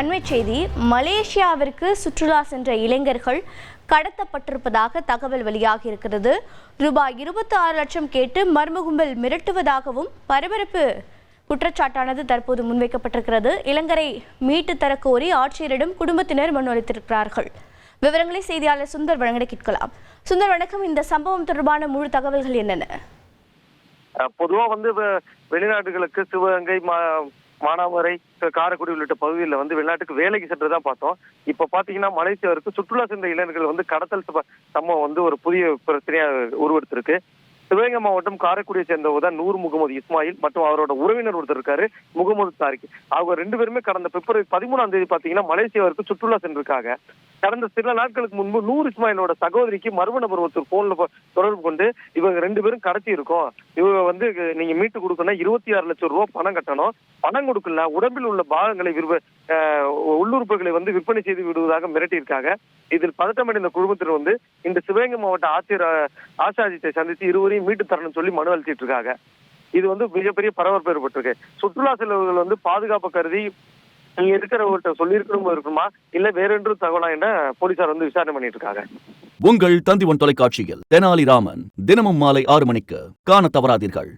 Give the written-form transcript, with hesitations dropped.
அண்மை செய்தி. மலேசியாவிற்கு சுற்றுலா சென்ற இளைஞர்கள் கடத்தப்பட்டிருப்பதாக தகவல் வெளியாகி இருக்கிறது. ரூபாய் 26 லட்சம் கேட்டு மர்ம கும்பல் மிரட்டுவதாகவும் பரபரப்பு குற்றச்சாட்டானது தற்போது முன்வைக்கப்பட்டிருக்கிறது. இளைஞரை மீட்டு தர கோரி ஆட்சியரிடம் குடும்பத்தினர் மனு அளித்திருக்கிறார்கள். விவரங்களை செய்தியாளர் சுந்தர் வழங்க கேட்கலாம். சுந்தர், வணக்கம். இந்த சம்பவம் தொடர்பான முழு தகவல்கள் என்னென்ன? பொதுவா வெளிநாடுகளுக்கு சிவகங்கை, மானாமரை, காரைக்குடி உள்ளிட்ட பகுதிகளில் வெளிநாட்டுக்கு வேலைக்கு சென்றதான் பார்த்தோம். இப்ப பாத்தீங்கன்னா மலேசியாவிற்கு சுற்றுலா சென்ற இளைஞர்கள் கடத்தல் சம்பவம் ஒரு புதிய பிரச்சனையா உருவெடுத்திருக்கு. சிவகங்கை மாவட்டம் காரைக்குடியை சேர்ந்தவர் தான் நூர் முகமது இஸ்மாயில் மற்றும் அவரோட உறவினர் ஒருத்தர் இருக்காரு, முகமது தாரிக். அவங்க 2 பேருமே கடந்த பிப்ரவரி 13ஆம் தேதி பாத்தீங்கன்னா மலேசியாவிற்கு சுற்றுலா சென்றிருக்காங்க. கடந்த சில நாட்களுக்கு முன்பு நூர் இஸ்மாயிலோட சகோதரிக்கு மர்ம நபர் ஒருத்தர் போன்ல தொடர்பு கொண்டு இவங்க 2 பேரும் கடத்தி இருக்கோம், இவங்க நீங்க மீட்டு கொடுக்கணும், 26 லட்சம் ரூபாய் பணம் கட்டணும், பணம் கொடுக்கல உடம்பில் உள்ள பாகங்களை உள்ளுறுப்புகளை விற்பனை செய்து விடுவதாக மிரட்டியிருக்காங்க. இதில் பதட்டமடைந்த குழுமத்தினர் இந்த சிவகங்கை மாவட்ட ஆட்சியர் ஆஷாஜித்தை சந்தித்து இருவரையும் மீட்டு தரணும்னு சொல்லி மனு அளிச்சிட்டு இருக்காங்க. இது மிகப்பெரிய பரபரப்பு ஏற்பட்டிருக்கு. சுற்றுலா செல்வர்கள் பாதுகாப்பு கருதி நீங்க இருக்கிறவர்கிட்ட சொல்லியிருக்கணும் இருக்குமா இல்ல வேற என்று தகவலா என போலீசார் விசாரணை பண்ணிட்டு இருக்காங்க. உங்கள் தந்திவன் தொலைக்காட்சியில் தெனாலிராமன் தினமும் மாலை 6 மணிக்கு காண தவறாதீர்கள்.